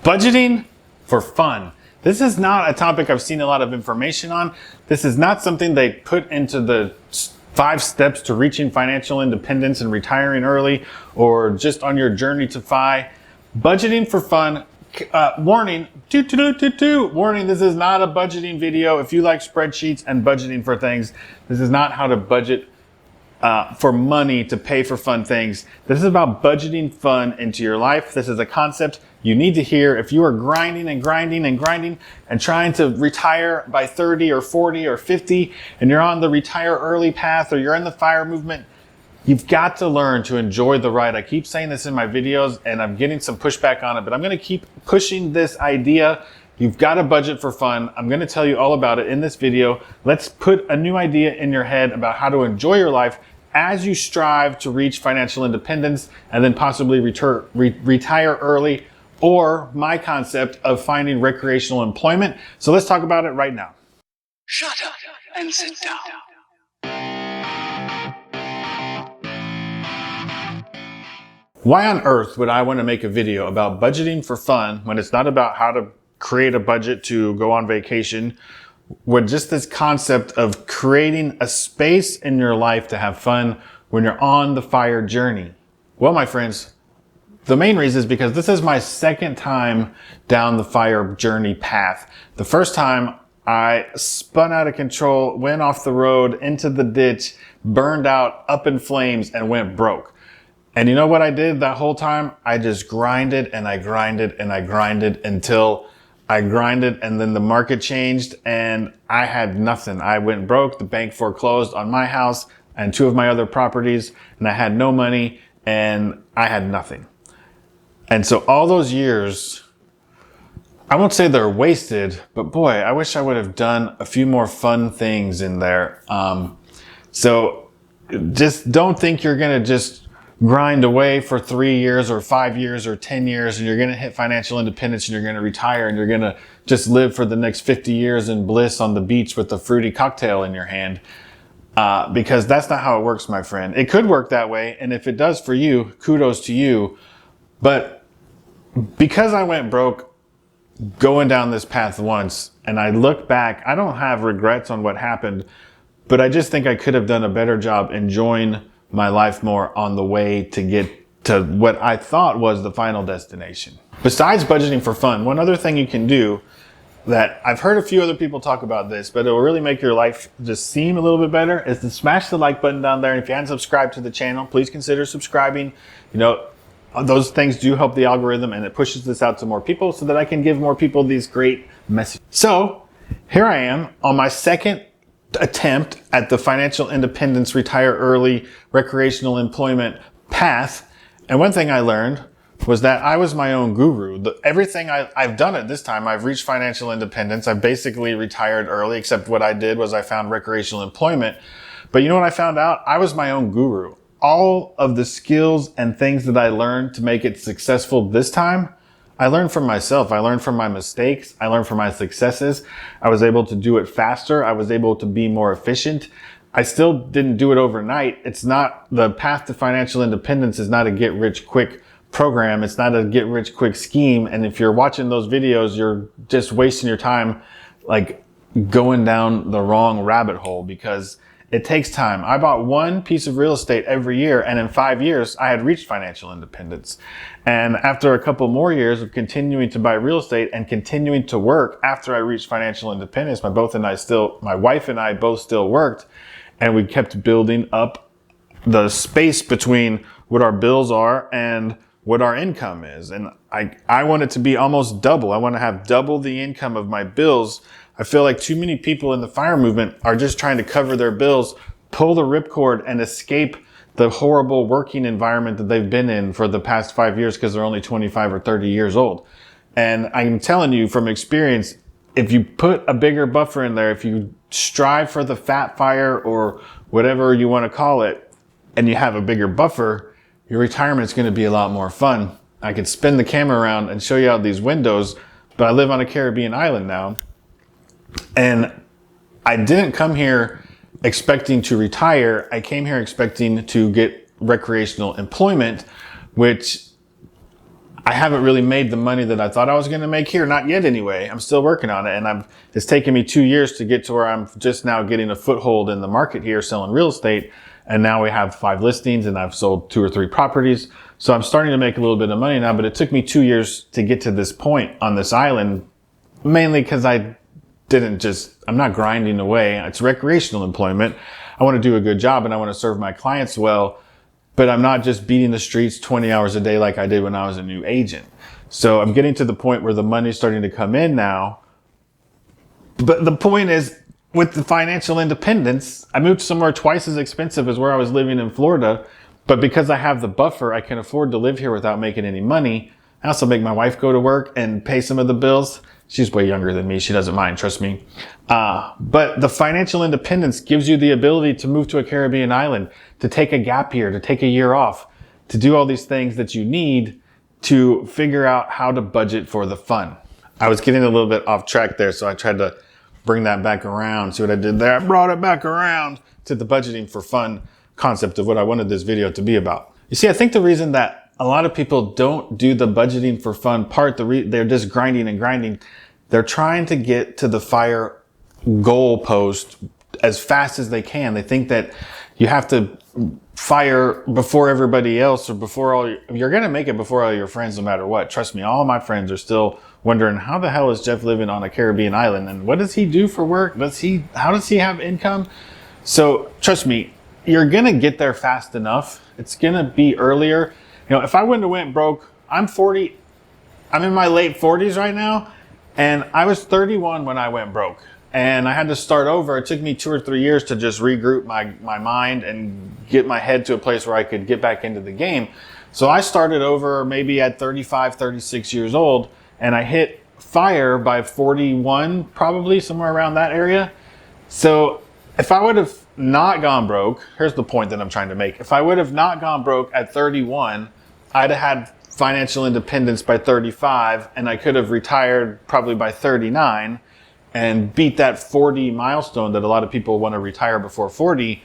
Budgeting for fun. This is not a topic I've seen a lot of information on. This is not something they put into the 5 steps to reaching financial independence and retiring early, or just on your journey to FI. Budgeting for fun. Warning, warning, this is not a budgeting video. If you like spreadsheets and budgeting for things, this is not how to budget for money to pay for fun things. This is about budgeting fun into your life. This is a concept you need to hear if you are grinding and trying to retire by 30 or 40 or 50, and you're on the retire early path, or you're in the FIRE movement. You've got to learn to enjoy the ride. I keep saying this in my videos and I'm getting some pushback on it, but I'm going to keep pushing this idea. You've got to budget for fun. I'm going to tell you all about it in this video. Let's put a new idea in your head about how to enjoy your life as you strive to reach financial independence and then possibly retire early, or my concept of finding recreational employment. So let's talk about it right now. Shut up and sit down. Why on earth would I want to make a video about budgeting for fun when it's not about how to create a budget to go on vacation, with just this concept of creating a space in your life to have fun when you're on the FIRE journey? Well, my friends, the main reason is because this is my second time down the FIRE journey path. The first time I spun out of control, went off the road, into the ditch, burned out, up in flames, and went broke. And you know what I did that whole time? I just grinded and I grinded and I grinded until I grinded, and then the market changed and I had nothing. I went broke. The bank foreclosed on my house and 2 of my other properties, and I had no money and I had nothing. And so all those years, I won't say they're wasted, but boy, I wish I would have done a few more fun things in there. So just don't think you're going to just grind away for 3 years or 5 years or 10 years and you're going to hit financial independence and you're going to retire and you're going to just live for the next 50 years in bliss on the beach with a fruity cocktail in your hand. Because that's not how it works, my friend. It could work that way, and if it does for you, kudos to you. But because I went broke going down this path once, and I look back, I don't have regrets on what happened, but I just think I could have done a better job enjoying my life more on the way to get to what I thought was the final destination. Besides budgeting for fun, one other thing you can do that I've heard a few other people talk about this, but it will really make your life just seem a little bit better, is to smash the like button down there. And if you haven't subscribed to the channel, please consider subscribing. You know, those things do help the algorithm, and it pushes this out to more people so that I can give more people these great messages. So here I am on my second attempt at the financial independence, retire early, recreational employment path. And one thing I learned was that I was my own guru. Everything I've done it this time, I've reached financial independence. I've basically retired early, except what I did was I found recreational employment. But you know what I found out? I was my own guru. All of the skills and things that I learned to make it successful this time, I learned from myself. I learned from my mistakes. I learned from my successes. I was able to do it faster. I was able to be more efficient. I still didn't do it overnight. It's not, the path to financial independence is not a get rich quick program. It's not a get rich quick scheme. And if you're watching those videos, you're just wasting your time, like going down the wrong rabbit hole, because it takes time. I bought one piece of real estate every year, and in 5 years, I had reached financial independence. And after a couple more years of continuing to buy real estate and continuing to work after I reached financial independence, my wife and I both still worked, and we kept building up the space between what our bills are and what our income is. And I want it to be almost double. I want to have double the income of my bills. I feel like too many people in the FIRE movement are just trying to cover their bills, pull the ripcord, and escape the horrible working environment that they've been in for the past 5 years because they're only 25 or 30 years old. And I'm telling you from experience, if you put a bigger buffer in there, if you strive for the fat FIRE or whatever you want to call it, and you have a bigger buffer, your retirement is going to be a lot more fun. I could spin the camera around and show you out these windows, but I live on a Caribbean island now. And I didn't come here expecting to retire. I came here expecting to get recreational employment, which I haven't really made the money that I thought I was going to make here. Not yet anyway. I'm still working on it. And it's taken me 2 years to get to where I'm just now getting a foothold in the market here, selling real estate. And now we have 5 listings and I've sold 2 or 3 properties. So I'm starting to make a little bit of money now, but it took me 2 years to get to this point on this island, mainly because I'm not grinding away. It's recreational employment. I want to do a good job and I want to serve my clients well. But I'm not just beating the streets 20 hours a day like I did when I was a new agent. So I'm getting to the point where the money's starting to come in now. But the point is, with the financial independence, I moved somewhere twice as expensive as where I was living in Florida. But because I have the buffer, I can afford to live here without making any money. I also make my wife go to work and pay some of the bills. She's way younger than me. She doesn't mind, trust me. But the financial independence gives you the ability to move to a Caribbean island, to take a gap year, to take a year off, to do all these things that you need to figure out how to budget for the fun. I was getting a little bit off track there, so I tried to bring that back around. See what I did there? I brought it back around to the budgeting for fun concept of what I wanted this video to be about. You see, I think the reason that a lot of people don't do the budgeting for fun part, they're just grinding and grinding. They're trying to get to the FIRE goal post as fast as they can. They think that you have to FIRE before everybody else or you're going to make it before all your friends no matter what. Trust me, all my friends are still wondering, how the hell is Jeff living on a Caribbean island? And what does he do for work? How does he have income? So trust me, you're going to get there fast enough. It's going to be earlier. You know, if I wouldn't have went broke, I'm 40, I'm in my late 40s right now, and I was 31 when I went broke. And I had to start over. It took me 2 or 3 years to just regroup my mind and get my head to a place where I could get back into the game. So I started over maybe at 35, 36 years old, and I hit FIRE by 41, probably somewhere around that area. So if I would have not gone broke, here's the point that I'm trying to make. If I would have not gone broke at 31, I'd have had financial independence by 35, and I could have retired probably by 39 and beat that 40 milestone that a lot of people want to retire before 40.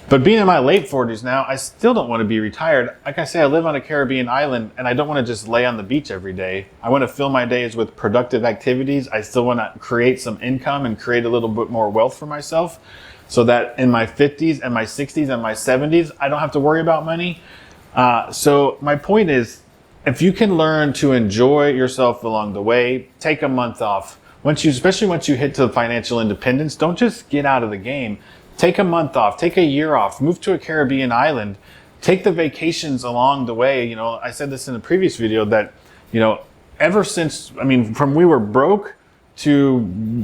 But being in my late 40s now, I still don't want to be retired. Like I say, I live on a Caribbean island and I don't want to just lay on the beach every day. I want to fill my days with productive activities. I still want to create some income and create a little bit more wealth for myself so that in my 50s and my 60s and my 70s, I don't have to worry about money. So my point is, if you can learn to enjoy yourself along the way, take a month off. Especially once you hit to financial independence, don't just get out of the game. Take a month off, take a year off, move to a Caribbean island, take the vacations along the way. You know, I said this in a previous video that, you know, ever since, from we were broke to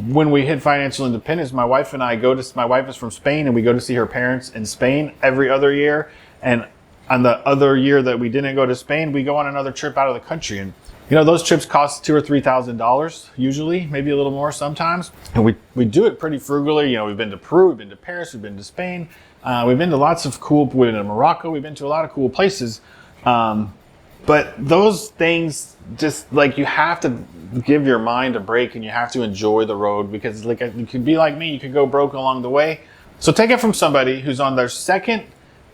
when we hit financial independence, my wife is from Spain and we go to see her parents in Spain every other year. And on the other year that we didn't go to Spain, we go on another trip out of the country. And, you know, those trips cost $2,000 or $3,000 usually, maybe a little more sometimes. And we do it pretty frugally. You know, we've been to Peru, we've been to Paris, we've been to Spain. We've been to we've been to Morocco, we've been to a lot of cool places. But those things, just like, you have to give your mind a break and you have to enjoy the road, because like, you could be like me, you could go broke along the way. So take it from somebody who's on their second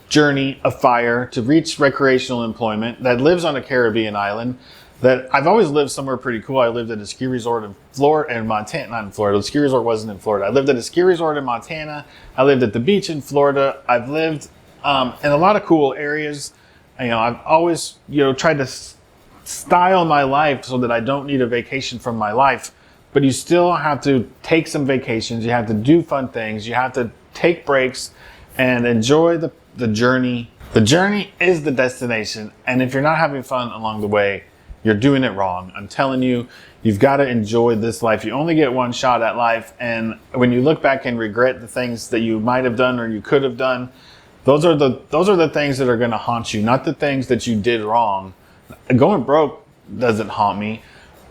journey of FIRE to reach recreational employment, that lives on a Caribbean island. That I've always lived somewhere pretty cool. I lived at a ski resort in Florida and Montana, not in Florida. The ski resort wasn't in Florida. I lived at a ski resort in Montana. I lived at the beach in Florida. I've lived in a lot of cool areas. You know, I've always, tried to style my life so that I don't need a vacation from my life. But you still have to take some vacations. You have to do fun things. You have to take breaks and enjoy the journey. The journey is the destination. And if you're not having fun along the way, you're doing it wrong. I'm telling you, you've got to enjoy this life. You only get one shot at life. And when you look back and regret the things that you might have done or you could have done, those are the things that are going to haunt you, not the things that you did wrong. Going broke doesn't haunt me.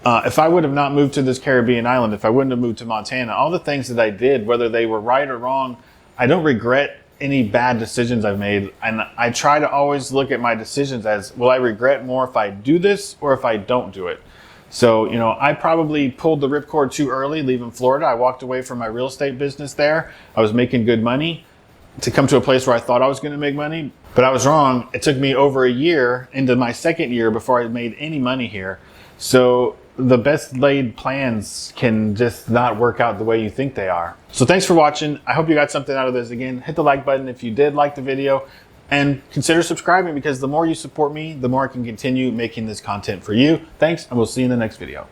If I would have not moved to this Caribbean island, if I wouldn't have moved to Montana, all the things that I did, whether they were right or wrong, I don't regret any bad decisions I've made. And I try to always look at my decisions as, will I regret more if I do this or if I don't do it? So, I probably pulled the ripcord too early leaving Florida. I walked away from my real estate business there. I was making good money to come to a place where I thought I was going to make money. But I was wrong. It took me over a year into my second year before I made any money here. So the best laid plans can just not work out the way you think they are. So thanks for watching. I hope you got something out of this. Again, hit the like button if you did like the video, and consider subscribing, because the more you support me, the more I can continue making this content for you. Thanks, and we'll see you in the next video.